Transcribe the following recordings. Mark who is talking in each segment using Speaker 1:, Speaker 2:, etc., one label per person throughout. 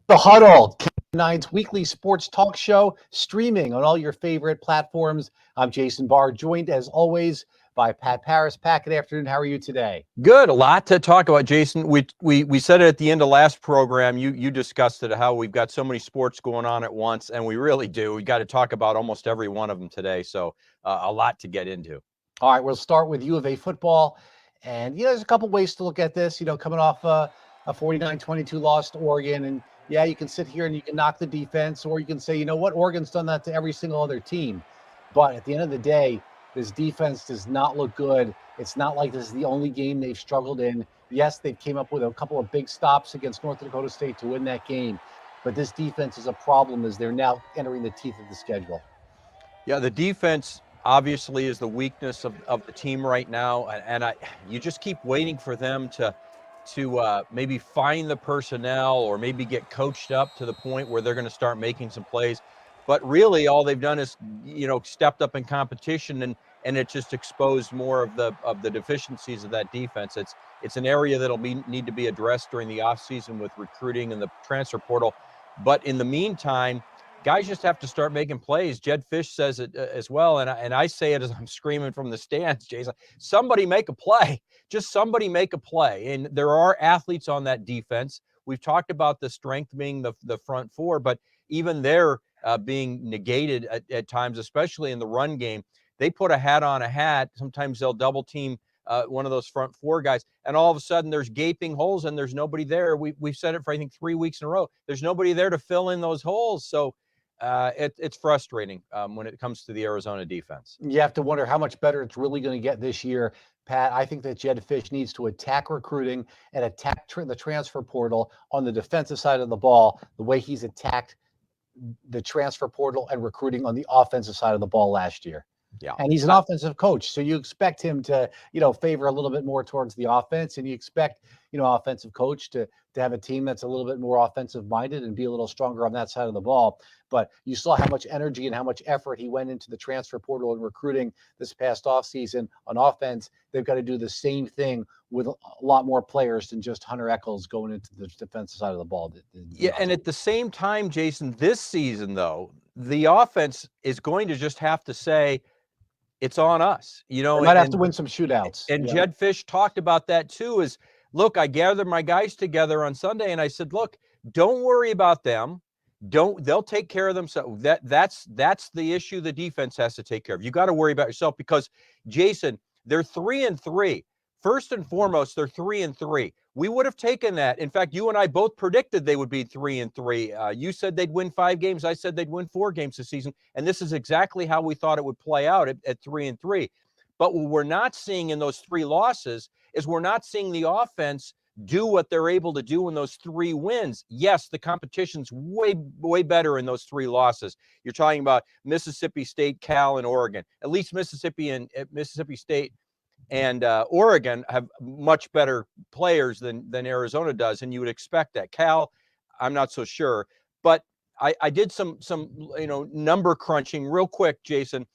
Speaker 1: The Huddle, Nine's weekly sports talk show, streaming on all your favorite platforms. I'm Jason Barr, joined as always by Pat Paris. Pat, good afternoon. How are you today?
Speaker 2: Good. A lot to talk about, Jason. We said it at the end of last program. You discussed it, how we've got so many sports going on at once, and we really do. We got to talk about almost every one of them today. So a lot to get into.
Speaker 1: All right, we'll start with U of A football. And, there's a couple ways to look at this, coming off a 49-22 loss to Oregon. And, yeah, you can sit here and you can knock the defense, or you can say, you know what, Oregon's done that to every single other team. But at the end of the day, this defense does not look good. It's not like this is the only game they've struggled in. Yes, they came up with a couple of big stops against North Dakota State to win that game. But this defense is a problem as they're now entering the teeth of the schedule.
Speaker 2: Yeah, the defense obviously is the weakness of the team right now, and you just keep waiting for them to maybe find the personnel or maybe get coached up to the point where they're going to start making some plays. But really, all they've done is stepped up in competition, and it just exposed more of the deficiencies of that defense. It's an area that'll need to be addressed during the offseason with recruiting and the transfer portal. But in the meantime, guys just have to start making plays. Jed Fish says it as well, and I say it as I'm screaming from the stands, Jason. Somebody make a play. Just somebody make a play. And there are athletes on that defense. We've talked about the strength being the front four, but even they're being negated at times, especially in the run game. They put a hat on a hat. Sometimes they'll double team one of those front four guys, and all of a sudden there's gaping holes and there's nobody there. We've said it for, I think, 3 weeks in a row. There's nobody there to fill in those holes. So it's frustrating when it comes to the Arizona defense.
Speaker 1: You have to wonder how much better it's really going to get this year. Pat, I think that Jed Fish needs to attack recruiting and attack the transfer portal on the defensive side of the ball, the way he's attacked the transfer portal and recruiting on the offensive side of the ball last year.
Speaker 2: Yeah.
Speaker 1: And he's an offensive coach, so you expect him to, favor a little bit more towards the offense, and you expect, offensive coach to have a team that's a little bit more offensive minded and be a little stronger on that side of the ball. But you saw how much energy and how much effort he went into the transfer portal and recruiting this past offseason on offense. They've got to do the same thing with a lot more players than just Hunter Echols going into the defensive side of the ball.
Speaker 2: Yeah, and at the same time, Jason, this season, though, the offense is going to just have to say, it's on us,
Speaker 1: They might have to win some shootouts.
Speaker 2: And Jed Fish talked about that too. Is look, I gathered my guys together on Sunday, and I said, look, don't worry about them. They'll take care of themselves. That's the issue the defense has to take care of. You got to worry about yourself because, Jason, they're 3-3. First and foremost, they're 3-3. We would have taken that. In fact, you and I both predicted they would be 3-3. You said they'd win 5 games. I said they'd win 4 games this season. And this is exactly how we thought it would play out at 3-3. But what we're not seeing in those 3 losses is we're not seeing the offense do what they're able to do in those 3 wins. Yes, the competition's way better in those 3 losses. You're talking about Mississippi State, Cal, and Oregon. At least Mississippi State and Oregon have much better players than Arizona does, and you would expect that. Cal, I'm not so sure, but I did some number crunching real quick, Jason,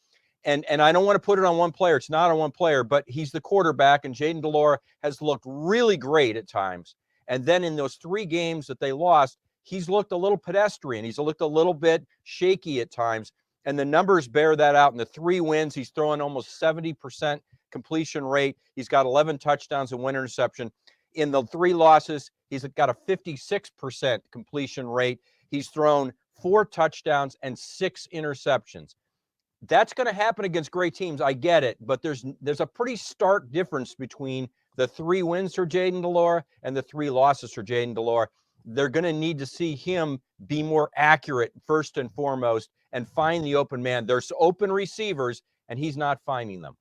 Speaker 2: and I don't want to put it on one player. It's not on one player, but he's the quarterback, and Jayden de Laura has looked really great at times. And then in those 3 games that they lost, he's looked a little pedestrian. He's looked a little bit shaky at times, and the numbers bear that out. In the 3 wins, he's throwing almost 70% completion rate. He's got 11 touchdowns and 1 interception. In the 3 losses, he's got a 56% completion rate. He's thrown 4 touchdowns and 6 interceptions. That's going to happen against great teams. I get it, but there's a pretty stark difference between the 3 wins for Jayden de Laura and the 3 losses for Jayden de Laura. They're going to need to see him be more accurate first and foremost and find the open man. There's open receivers, and he's not finding them.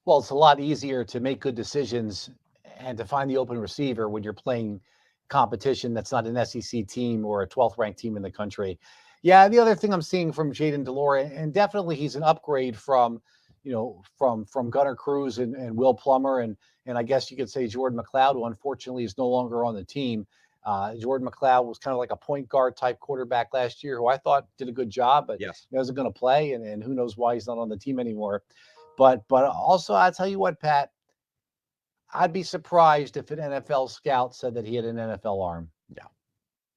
Speaker 1: Well, it's a lot easier to make good decisions and to find the open receiver when you're playing competition that's not an SEC team or a 12th ranked team in the country. Yeah, the other thing I'm seeing from Jayden de Laura, and definitely he's an upgrade from Gunnar Cruz and Will Plummer, and I guess you could say Jordan Mcleod, who unfortunately is no longer on the team. Jordan Mcleod was kind of like a point guard type quarterback last year, who I thought did a good job, but
Speaker 2: yes,
Speaker 1: he wasn't going to play, and who knows why he's not on the team anymore. But also, I'll tell you what, Pat, I'd be surprised if an NFL scout said that he had an NFL arm.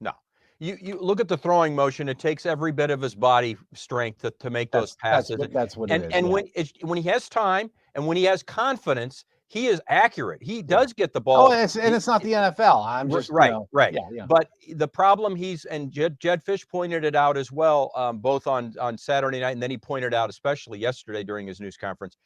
Speaker 2: No. You look at the throwing motion. It takes every bit of his body strength to make those passes.
Speaker 1: That's what it is.
Speaker 2: And
Speaker 1: Yeah.
Speaker 2: when he has time and when he has confidence, he is accurate. He does get the
Speaker 1: Oh,
Speaker 2: ball.
Speaker 1: it's not the NFL. I'm just
Speaker 2: right.
Speaker 1: yeah.
Speaker 2: But the problem Jed Fish pointed it out as well, both on Saturday night, and then he pointed out especially yesterday during his news conference.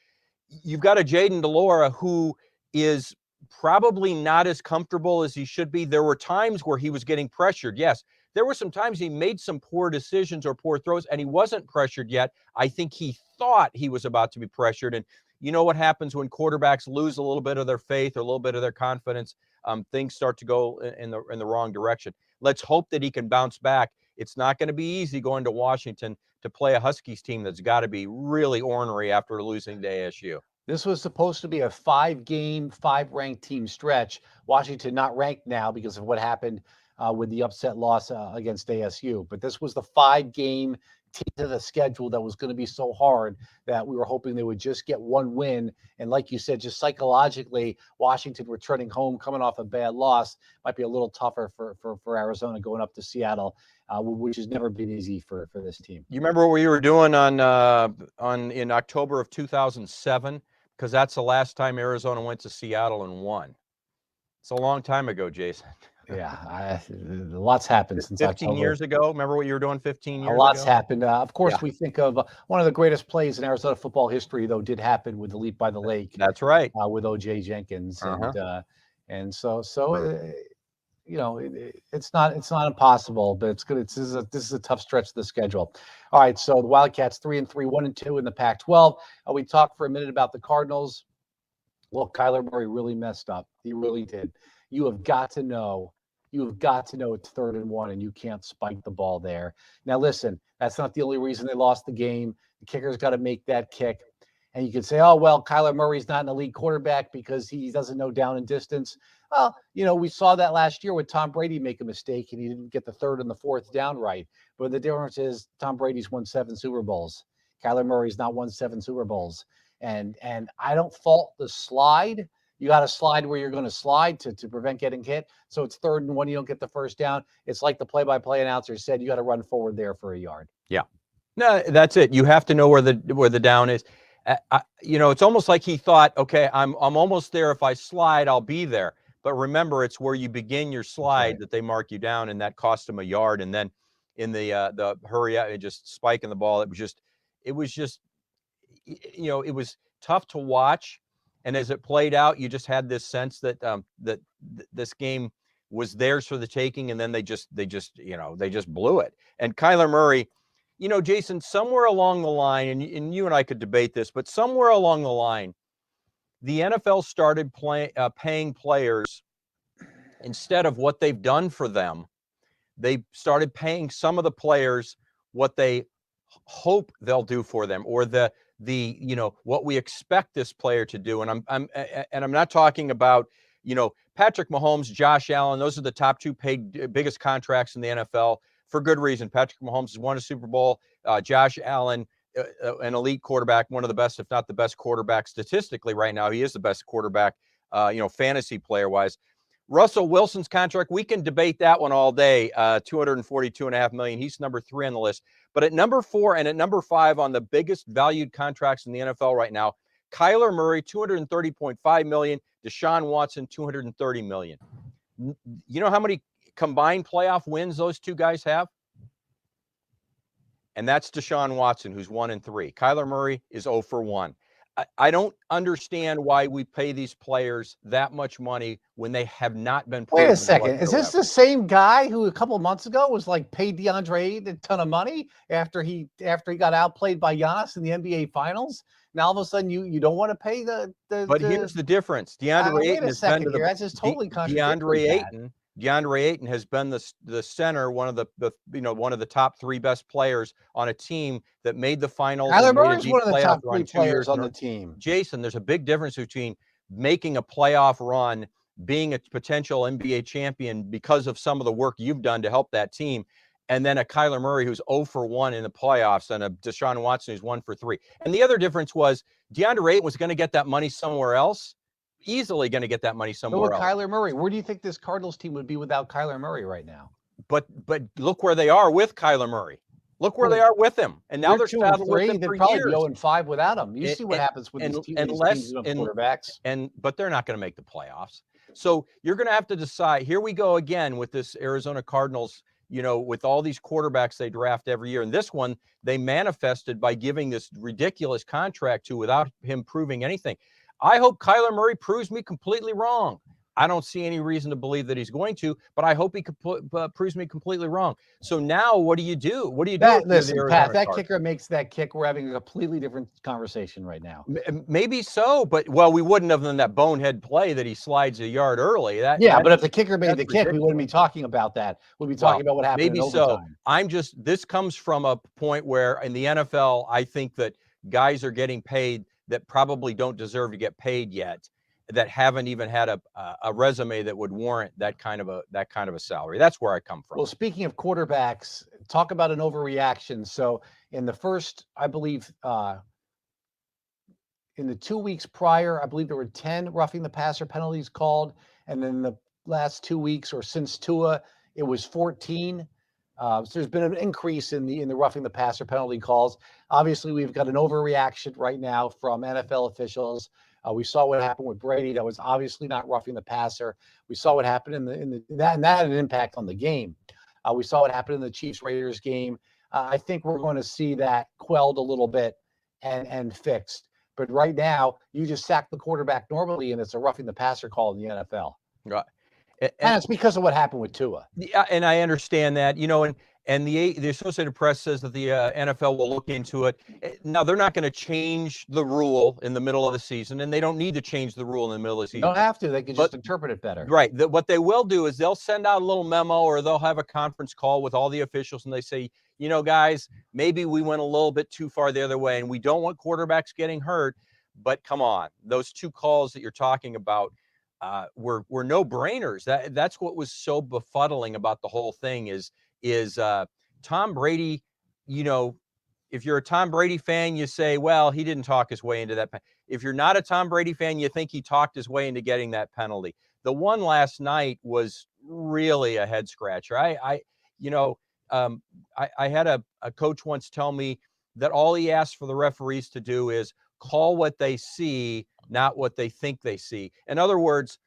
Speaker 2: You've got a Jaden DeLora who is probably not as comfortable as he should be. There were times where he was getting pressured. Yes, there were some times he made some poor decisions or poor throws, and he wasn't pressured yet. I think he thought he was about to be pressured. And you know what happens when quarterbacks lose a little bit of their faith or a little bit of their confidence? Things start to go in the wrong direction. Let's hope that he can bounce back. It's not going to be easy going to Washington to play a Huskies team that's got to be really ornery after losing to ASU.
Speaker 1: This was supposed to be a 5-game, 5-ranked team stretch. Washington not ranked now because of what happened with the upset loss against ASU. But this was the 5-game team of the schedule that was going to be so hard that we were hoping they would just get one win. And like you said, just psychologically, Washington returning home, coming off a bad loss, might be a little tougher for Arizona going up to Seattle, which has never been easy for this team.
Speaker 2: You remember what we were doing in October of 2007? Because that's the last time Arizona went to Seattle and won. It's a long time ago, Jason.
Speaker 1: Yeah, lots happened since
Speaker 2: 15
Speaker 1: October.
Speaker 2: years ago. Remember what you were doing 15 years ago?
Speaker 1: A lot's happened. Of course, we think of one of the greatest plays in Arizona football history, though, did happen with the Leap by the Lake.
Speaker 2: That's right.
Speaker 1: With O.J. Jenkins, and so you know, it's not impossible, but it's good. This is a tough stretch of the schedule. All right, so the Wildcats 3-3, 1-2 in the Pac-12. We talked for a minute about the Cardinals. Well, Kyler Murray really messed up. He really did. You have got to know it's 3rd and 1, and you can't spike the ball there. Now, listen, that's not the only reason they lost the game. The kicker's got to make that kick. And you could say, oh, well, Kyler Murray's not an elite quarterback because he doesn't know down and distance. Well, you know, we saw that last year with Tom Brady make a mistake and he didn't get the 3rd and the 4th down right. But the difference is Tom Brady's won 7 Super Bowls. Kyler Murray's not won 7 Super Bowls. And I don't fault the slide. You got to slide where you're going to slide to prevent getting hit. So it's 3rd and 1. You don't get the first down. It's like the play-by-play announcer said, you got to run forward there for a yard.
Speaker 2: Yeah. No, that's it. You have to know where the down is. You know, it's almost like he thought, okay, I'm almost there. If I slide, I'll be there. But remember, it's where you begin your slide that they mark you down, and that cost him a yard. And then in the hurry up, just spiking the ball, it was just, you know, it was tough to watch. And as it played out, you just had this sense that that this game was theirs for the taking, and then they just blew it. And Kyler Murray, you know, Jason, somewhere along the line, and you and I could debate this, but somewhere along the line, the NFL started paying players instead of what they've done for them. They started paying some of the players what they hope they'll do for them, or the you know, what we expect this player to do. And I'm not talking about, you know, Patrick Mahomes, Josh Allen. Those are the top 2 paid biggest contracts in the NFL for good reason. Patrick Mahomes has won a Super Bowl. Josh Allen, an elite quarterback, one of the best, if not the best quarterback statistically right now. He is the best quarterback, you know, fantasy player wise. Russell Wilson's contract, we can debate that one all day. $242.5 million. He's number 3 on the list. But at number 4 and at number 5 on the biggest valued contracts in the NFL right now, Kyler Murray, $230.5 million. Deshaun Watson, $230 million. You know how many combined playoff wins those 2 guys have? And that's Deshaun Watson, who's 1-3. Kyler Murray is 0 for 1. I don't understand why we pay these players that much money when they have not been proven.
Speaker 1: Wait a second. Is this the same guy who a couple of months ago was like paid DeAndre Ayton a ton of money after he got outplayed by Giannis in the NBA Finals? Now all of a sudden you don't want to pay the
Speaker 2: But here's the difference. DeAndre Ayton has been to the
Speaker 1: that's just totally contradictory.
Speaker 2: DeAndre Ayton has been the center, one of the top 3 best players on a team that made the finals.
Speaker 1: Kyler Murray's one of the top 3 players on the team.
Speaker 2: Jason, there's a big difference between making a playoff run, being a potential NBA champion because of some of the work you've done to help that team, and then a Kyler Murray who's 0 for 1 in the playoffs, and a Deshaun Watson who's 1 for 3. And the other difference was DeAndre Ayton was going to get that money somewhere else. Easily going to get that money somewhere else.
Speaker 1: Kyler Murray, where do you think this Cardinals team would be without Kyler Murray right now?
Speaker 2: but look where they are with Kyler Murray. Look where they are with him, and now they're saddled with him
Speaker 1: They'd
Speaker 2: for
Speaker 1: probably
Speaker 2: years.
Speaker 1: be 0-5 without him. You see what happens with these teams with quarterbacks.
Speaker 2: But they're not going to make the playoffs. So you're going to have to decide. Here we go again with this Arizona Cardinals, with all these quarterbacks they draft every year. And this one, they manifested by giving this ridiculous contract to without him proving anything. I hope Kyler Murray proves me completely wrong. I don't see any reason to believe that he's going to, but I hope he proves me completely wrong. So now what do you do? What do you do?
Speaker 1: Listen, Pat, that kicker makes that kick. We're having a completely different conversation right now.
Speaker 2: Maybe so, but we wouldn't have done that bonehead play that he slides a yard early.
Speaker 1: But if the kicker made the kick, we wouldn't be talking about that. We'd be talking about what happened in overtime.
Speaker 2: This comes from a point where in the NFL, I think that guys are getting paid that probably don't deserve to get paid yet, that haven't even had a resume that would warrant that kind of a salary. That's where I come from.
Speaker 1: Well, speaking of quarterbacks, talk about an overreaction. So in the first, I believe, in the 2 weeks prior, I believe there were 10 roughing the passer penalties called, and then the last 2 weeks or since Tua, it was 14. So there's been an increase in the roughing the passer penalty calls. Obviously, we've got an overreaction right now from NFL officials. We saw what happened with Brady. That was obviously not roughing the passer. We saw what happened and that had an impact on the game. We saw what happened in the Chiefs-Raiders game. I think we're going to see that quelled a little bit and fixed. But right now, you just sack the quarterback normally, and it's a roughing the passer call in the NFL.
Speaker 2: Right.
Speaker 1: And it's because of what happened with Tua.
Speaker 2: Yeah, and I understand that, and the Associated Press says that the NFL will look into it. Now, they're not going to change the rule in the middle of the season, and they don't need to change the rule in the middle of the season.
Speaker 1: They don't have to. They can just interpret it better.
Speaker 2: Right. What they will do is they'll send out a little memo, or they'll have a conference call with all the officials, and they say, guys, maybe we went a little bit too far the other way, and we don't want quarterbacks getting hurt, but come on, those two calls that you're talking about, were no-brainers. That's what was so befuddling about the whole thing is Tom Brady. If you're a Tom Brady fan, you say, well, he didn't talk his way into that. If you're not a Tom Brady fan, you think he talked his way into getting that penalty. The one last night was really a head scratcher. I had a coach once tell me that all he asked for the referees to do is call what they see, not what they think they see. In other words,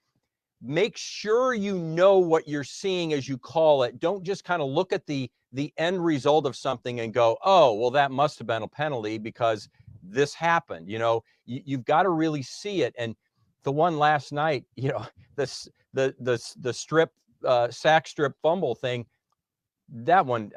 Speaker 2: make sure you know what you're seeing as you call it. Don't just kind of look at the end result of something and go, oh, well, that must have been a penalty because this happened. You've got to really see it. And the one last night, the sack strip fumble thing, that one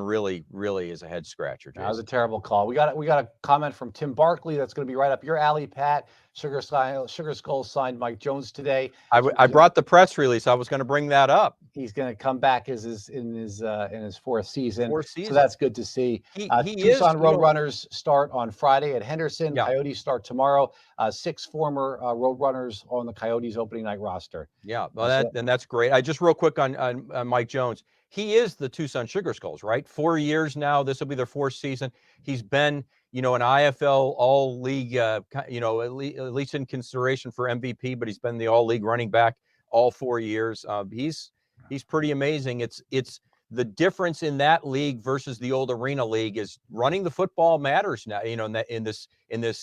Speaker 2: really is a head scratcher. Jason.
Speaker 1: That was a terrible call. We got a comment from Tim Barkley that's going to be right up your alley, Pat. Sugar Skull signed Mike Jones today.
Speaker 2: I brought the press release. I was going to bring that up.
Speaker 1: He's going to come back in his fourth season. So that's good to see. Tucson Roadrunners start on Friday at Henderson. Yeah. Coyotes start tomorrow. 6 former Roadrunners on the Coyotes opening night roster.
Speaker 2: Yeah, well, that's great. I just real quick on Mike Jones. He is the Tucson Sugar Skulls, right? 4 years now. This will be their 4th season. He's been, an IFL All-League, at least in consideration for MVP, but he's been the All-League running back all 4 years. He's pretty amazing. It's the difference in that league versus the old arena league is running the football matters now. In this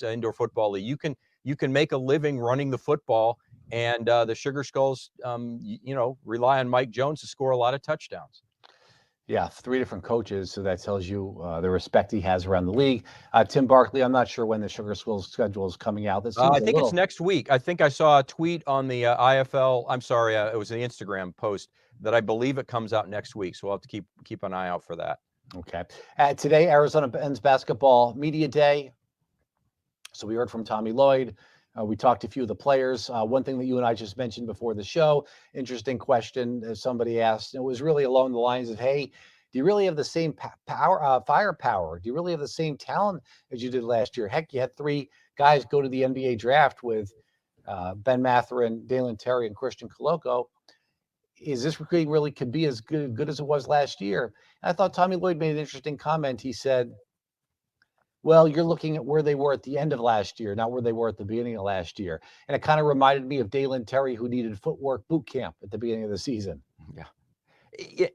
Speaker 2: indoor football league, you can make a living running the football. And the Sugar Skulls, rely on Mike Jones to score a lot of touchdowns.
Speaker 1: Yeah, 3 different coaches, so that tells you the respect he has around the league. Tim Barkley, I'm not sure when the Sugar Skulls schedule is coming out.
Speaker 2: I think it's next week. I think I saw a tweet on the IFL. I'm sorry, it was an Instagram post that I believe it comes out next week. So we'll have to keep an eye out for that.
Speaker 1: Okay. Today, Arizona men's basketball media day. So we heard from Tommy Lloyd. We talked to a few of the players. One thing that you and I just mentioned before the show, interesting question somebody asked, it was really along the lines of, hey, do you really have the same firepower? Do you really have the same talent as you did last year? Heck, you had 3 guys go to the NBA draft with Ben Mathurin, Dalen Terry, and Christian Coloco. Is this really could be as good as it was last year? And I thought Tommy Lloyd made an interesting comment. He said, well, you're looking at where they were at the end of last year, not where they were at the beginning of last year. And it kind of reminded me of Dalen Terry, who needed footwork boot camp at the beginning of the season.
Speaker 2: Yeah.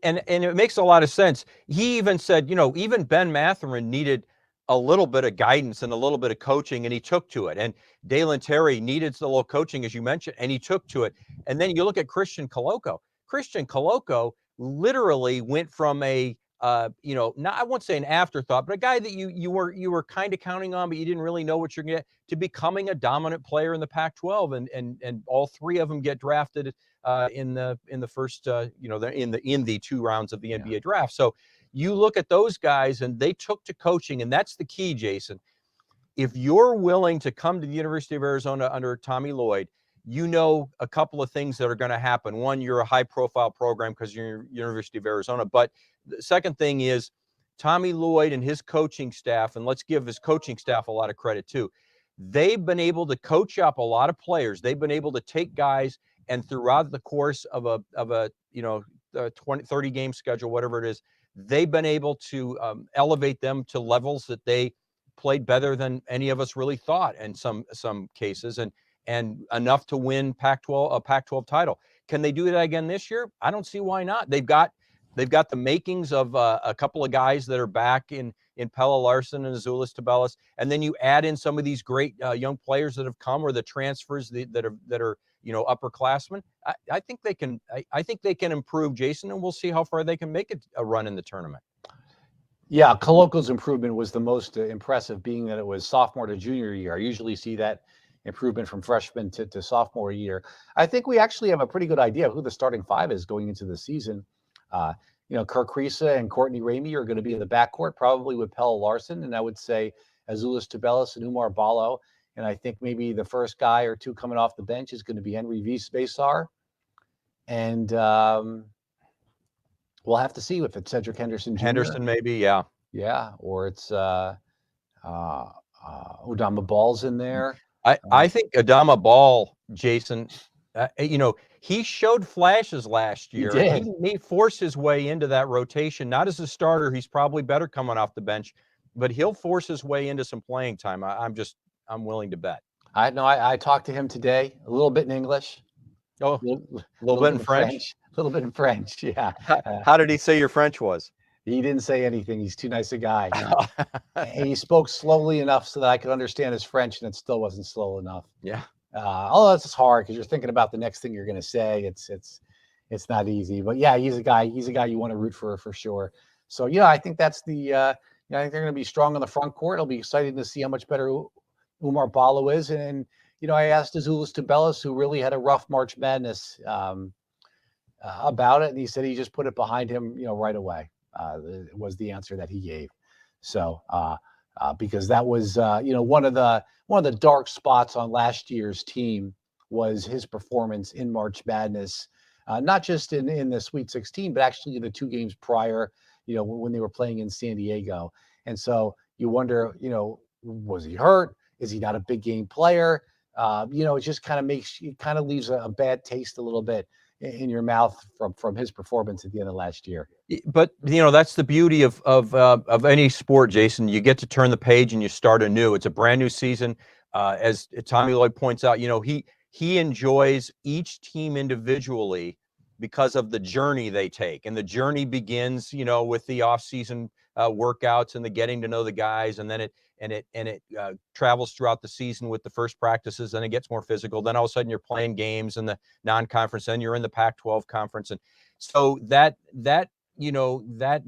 Speaker 2: And it makes a lot of sense. He even said, even Ben Mathurin needed a little bit of guidance and a little bit of coaching, and he took to it. And Dalen Terry needed a little coaching, as you mentioned, and he took to it. And then you look at Christian Coloco. Christian Coloco literally went from a not, I won't say an afterthought, but a guy that you were kind of counting on, but you didn't really know what you're going to get, to becoming a dominant player in the Pac-12, and all three of them get drafted in the first in the 2 rounds of the NBA draft. So you look at those guys, and they took to coaching, and that's the key, Jason. If you're willing to come to the University of Arizona under Tommy Lloyd, a couple of things that are going to happen. One, you're a high-profile program because you're University of Arizona. But the second thing is Tommy Lloyd and his coaching staff, and let's give his coaching staff a lot of credit too. They've been able to coach up a lot of players. They've been able to take guys, and throughout the course of a 30 game schedule, whatever it is, they've been able to elevate them to levels that they played better than any of us really thought in some cases, and enough to win a Pac-12 title. Can they do that again this year? I don't see why not. They've got the makings of a couple of guys that are back in Pelle Larsson and Azuolas Tubelis, and then you add in some of these great young players that have come, or the transfers that are upperclassmen. I think they can. I think they can improve, Jason, and we'll see how far they can make it a run in the tournament.
Speaker 1: Yeah, Coloco's improvement was the most impressive, being that it was sophomore to junior year. I usually see that improvement from freshman to sophomore year. I think we actually have a pretty good idea of who the starting 5 is going into the season. Kirk Kriisa and Courtney Ramey are going to be in the backcourt, probably with Pelle Larsson, and I would say Azuolas Tubelis and Umar Ballo. And I think maybe the first guy or two coming off the bench is going to be Henry Vesar. And we'll have to see if it's Cedric Henderson Jr.
Speaker 2: Henderson, maybe, yeah.
Speaker 1: Yeah, or it's Udama Ball's in there.
Speaker 2: I think Adama Ball, Jason, he showed flashes last year.
Speaker 1: He did.
Speaker 2: He forced his way into that rotation, not as a starter. He's probably better coming off the bench, but he'll force his way into some playing time. I'm willing to bet.
Speaker 1: I talked to him today, a little bit in English.
Speaker 2: Oh, a little bit in French.
Speaker 1: A little bit in French, yeah.
Speaker 2: How did he say your French was?
Speaker 1: He didn't say anything. He's too nice a guy. He spoke slowly enough so that I could understand his French, and it still wasn't slow enough.
Speaker 2: Yeah.
Speaker 1: That's hard because you're thinking about the next thing you're going to say. It's not easy. But yeah, he's a guy you want to root for sure. So I think that's the. I think they're going to be strong on the front court. It'll be exciting to see how much better Umar Ballo is, and I asked Azuolas Tubelis, who really had a rough March Madness, about it, and he said he just put it behind him, right away. Was the answer that he gave. So because that was one of the dark spots on last year's team was his performance in March Madness, not just in the Sweet 16, but actually in the 2 games prior, when they were playing in San Diego. And so you wonder, was he hurt? Is he not a big game player? It just kind of leaves a bad taste a little bit in your mouth from his performance at the end of last year.
Speaker 2: But that's the beauty of any sport, Jason. You get to turn the page and you start anew. It's a brand new season. As Tommy Lloyd points out, he enjoys each team individually because of the journey they take, and the journey begins, with the off-season workouts and the getting to know the guys, and then it travels throughout the season with the first practices. Then it gets more physical. Then all of a sudden you're playing games in the non-conference. Then you're in the Pac-12 conference, and so that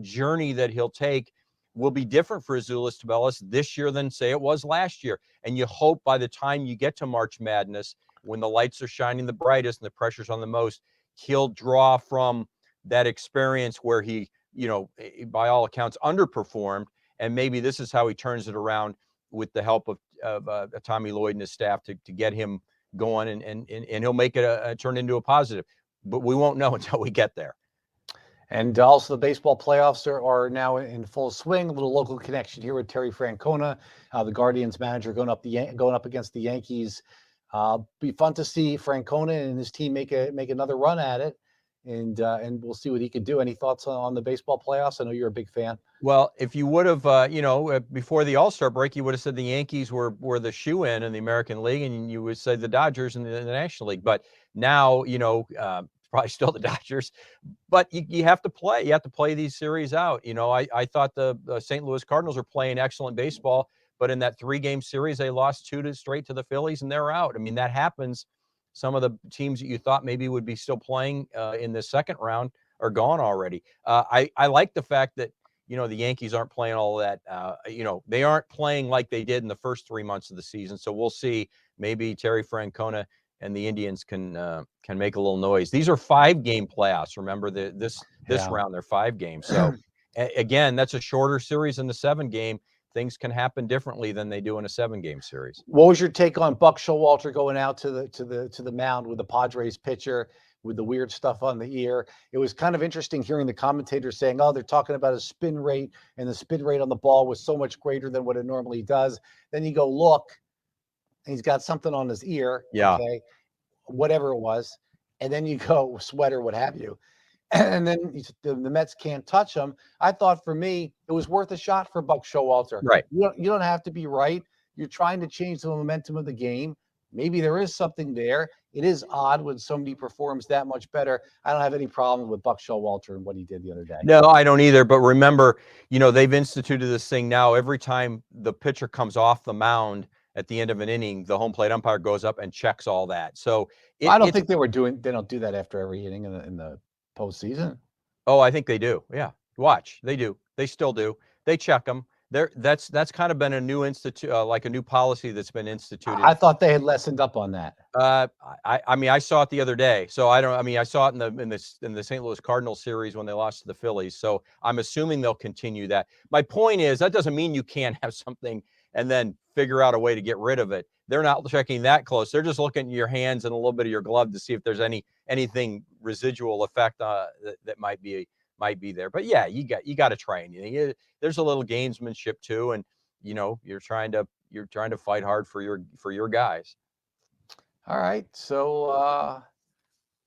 Speaker 2: journey that he'll take will be different for Azuolas Tubelis this year than, say, it was last year. And you hope by the time you get to March Madness, when the lights are shining the brightest and the pressure's on the most, he'll draw from that experience where he, by all accounts, underperformed. And maybe this is how he turns it around with the help of Tommy Lloyd and his staff to get him going, and he'll make it turn into a positive. But we won't know until we get there.
Speaker 1: And also the baseball playoffs are now in full swing. A little local connection here with Terry Francona, the Guardians manager, going up against the Yankees. Be fun to see Francona and his team make another run at it, and we'll see what he can do. Any thoughts on the baseball playoffs? I know you're a big fan.
Speaker 2: Well, if you would have, before the All-Star break, you would have said the Yankees were the shoe-in in the American League, and you would say the Dodgers in the National League. But now, It's probably still the Dodgers, but you have to play. You have to play these series out. You know, I thought the St. Louis Cardinals are playing excellent baseball, but in that 3-game series, they lost 2 straight to the Phillies, and they're out. I mean, that happens. Some of the teams that you thought maybe would be still playing in the second round are gone already. I like the fact that, you know, the Yankees aren't playing all that. You know, they aren't playing like they did in the first 3 months of the season. So we'll see. Maybe Terry Francona and the Indians can make a little noise. These are 5-game playoffs. Remember, this round they're 5 games. So again, that's a shorter series than the 7-game. Things can happen differently than they do in a 7-game series.
Speaker 1: What was your take on Buck Showalter going out to the mound with the Padres pitcher with the weird stuff on the ear? It was kind of interesting hearing the commentators saying, "Oh, they're talking about a spin rate, and the spin rate on the ball was so much greater than what it normally does." Then you go look, and he's got something on his ear.
Speaker 2: Yeah.
Speaker 1: Okay, whatever it was, and then you go sweater, what have you. And then the Mets can't touch him. I thought for me, it was worth a shot for Buck Showalter.
Speaker 2: Right.
Speaker 1: You don't have to be right. You're trying to change the momentum of the game. Maybe there is something there. It is odd when somebody performs that much better. I don't have any problem with Buck Showalter and what he did the other day.
Speaker 2: No, I don't either. But remember, you know, they've instituted this thing now. Every time the pitcher comes off the mound at the end of an inning, the home plate umpire goes up and checks all that. So
Speaker 1: I don't think they don't do that after every inning in the postseason.
Speaker 2: Oh, I think they do. Yeah. Watch. They do. They still do. They check them. That's kind of been a new like a new policy that's been instituted.
Speaker 1: I thought they had lessened up on that.
Speaker 2: I mean, I saw it the other day. So I saw it in the St. Louis Cardinals series when they lost to the Phillies. So I'm assuming they'll continue that. My point is that doesn't mean you can't have something and then figure out a way to get rid of it. They're not checking that close. They're just looking at your hands and a little bit of your glove to see if there's anything residual effect that might be there. But yeah, you got to try anything. There's a little gamesmanship too, and you know you're trying to fight hard for your guys.
Speaker 1: All right. So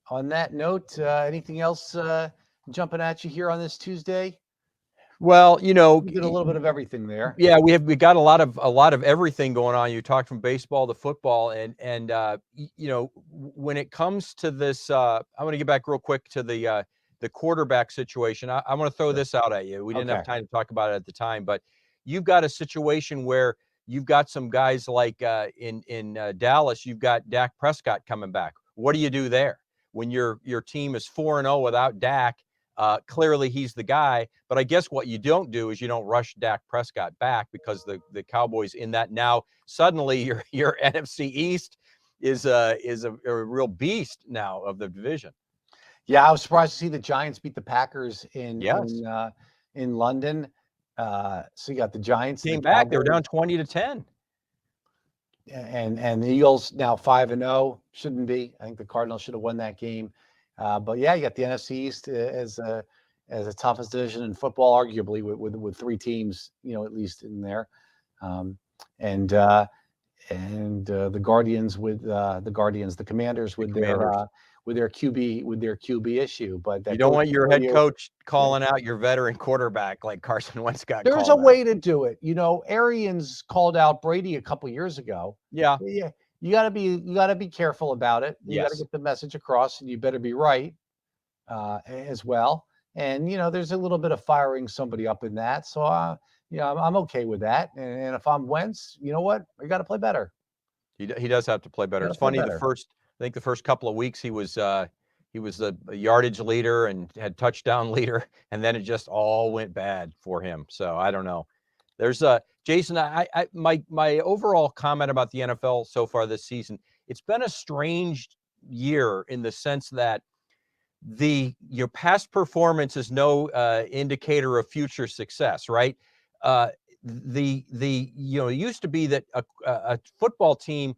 Speaker 1: on that note, anything else jumping at you here on this Tuesday?
Speaker 2: Well, you know,
Speaker 1: we did a little bit of everything there.
Speaker 2: Yeah, we got a lot of everything going on. You talked from baseball to football, and you know, when it comes to this, I want to get back real quick to the quarterback situation. I want to throw this out at you. We didn't have time to talk about it at the time, but you've got a situation where you've got some guys like in Dallas. You've got Dak Prescott coming back. What do you do there when your team is 4-0 without Dak? Clearly he's the guy, but I guess what you don't do is you don't rush Dak Prescott back because the Cowboys in that now suddenly your NFC East is a real beast now of the division.
Speaker 1: Yeah, I was surprised to see the Giants beat the Packers in London. So you got the Giants
Speaker 2: came back. They were down 20-10.
Speaker 1: And the Eagles now 5-0. Shouldn't be. I think the Cardinals should have won that game. But yeah, you got the NFC East as the toughest division in football, arguably with 3 teams, you know, at least in there, and the Guardians the Commanders with their QB issue. But
Speaker 2: you don't want your head coach calling out your veteran quarterback like Carson Wentz got.
Speaker 1: There's a way to do it. You know, Arians called out Brady a couple years ago.
Speaker 2: Yeah.
Speaker 1: You gotta be careful about it. You gotta get the message across, and you better be right as well. And you know, there's a little bit of firing somebody up in that. So you know, I'm okay with that. And if I'm Wentz, you know what? You got to play better.
Speaker 2: He does have to play better. It's funny. I think the first couple of weeks he was the yardage leader and had touchdown leader, and then it just all went bad for him. So I don't know. There's Jason. My overall comment about the NFL so far this season, it's been a strange year in the sense that your past performance is no indicator of future success, right? It used to be that a football team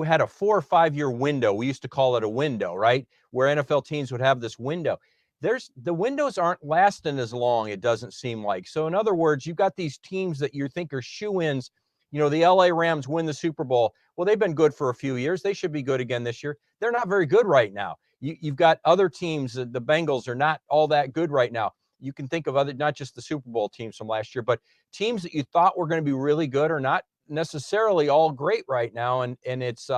Speaker 2: had a 4 or 5 year window. We used to call it a window, right? Where NFL teams would have this window. The windows aren't lasting as long, it doesn't seem like. So in other words, you've got these teams that you think are shoo-ins. You know, the LA Rams win the Super Bowl. Well, they've been good for a few years. They should be good again this year. They're not very good right now. You've got other teams. The Bengals are not all that good right now. You can think of other, not just the Super Bowl teams from last year, but teams that you thought were going to be really good are not necessarily all great right now. And it's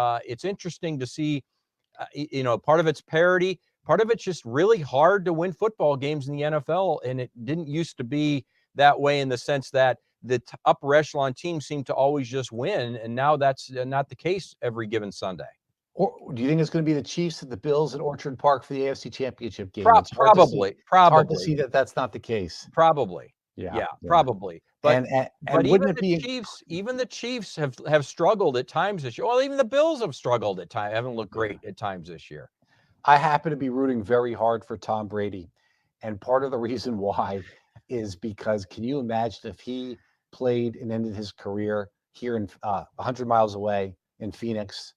Speaker 2: interesting to see, part of it's parity, Part of it's just really hard to win football games in the NFL, and it didn't used to be that way in the sense that the upper echelon teams seem to always just win, and now that's not the case every given Sunday.
Speaker 1: Or do you think it's going to be the Chiefs and the Bills at Orchard Park for the AFC Championship game? It's
Speaker 2: Probably.
Speaker 1: It's hard to see that that's not the case.
Speaker 2: Probably.
Speaker 1: Yeah,
Speaker 2: Yeah, probably. But
Speaker 1: and
Speaker 2: even the Chiefs have struggled at times this year. Well, even the Bills have struggled at times, haven't looked great at times this year.
Speaker 1: I happen to be rooting very hard for Tom Brady. And part of the reason why is because can you imagine if he played and ended his career here in 100 miles away in Phoenix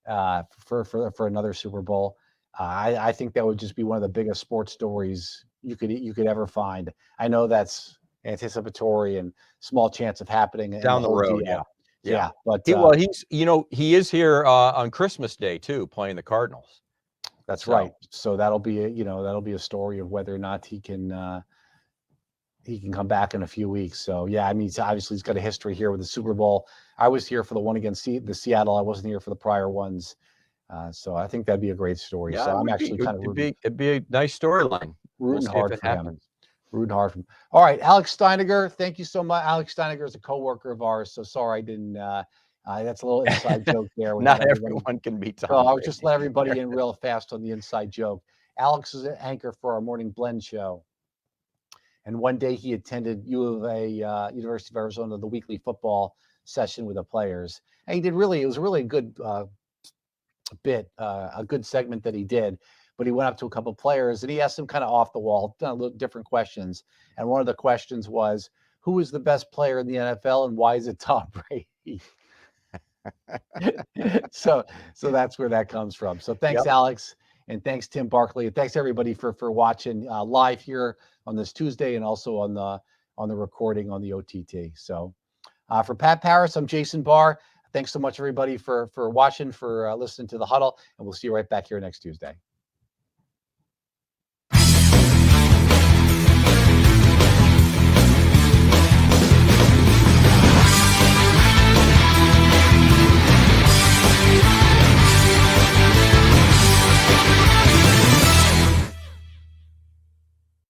Speaker 1: for another Super Bowl? I think that would just be one of the biggest sports stories you could ever find. I know that's anticipatory and small chance of happening
Speaker 2: down the road.
Speaker 1: Yeah. But
Speaker 2: he is here on Christmas Day too, playing the Cardinals.
Speaker 1: That's right. So that'll be a story of whether or not he can come back in a few weeks. So yeah, I mean, obviously he's got a history here with the Super Bowl. I was here for the one against the Seattle. I wasn't here for the prior ones. So I think that'd be a great story.
Speaker 2: Yeah,
Speaker 1: so I'm actually kind of rooting.
Speaker 2: It'd be a nice storyline.
Speaker 1: Rooting hard for him. Rooting hard for him. All right, Alex Steiniger, thank you so much. Alex Steiniger is a coworker of ours. So sorry I didn't. That's a little inside joke there.
Speaker 2: Not everyone can be Tom.
Speaker 1: So I'll just let everybody in real fast on the inside joke. Alex is an anchor for our Morning Blend show. And one day he attended U of A, University of Arizona, the weekly football session with the players. And it was really a good a good segment that he did. But he went up to a couple of players and he asked them kind of off the wall, a little different questions. And one of the questions was, who is the best player in the NFL and why is it Tom Brady? so that's where that comes from. So thanks, Alex, and thanks Tim Barkley, and thanks everybody for watching live here on this Tuesday and also on the recording on the OTT. So for Pat Paris, I'm Jason Barr. Thanks so much everybody for watching, for listening to the Huddle, and we'll see you right back here next Tuesday.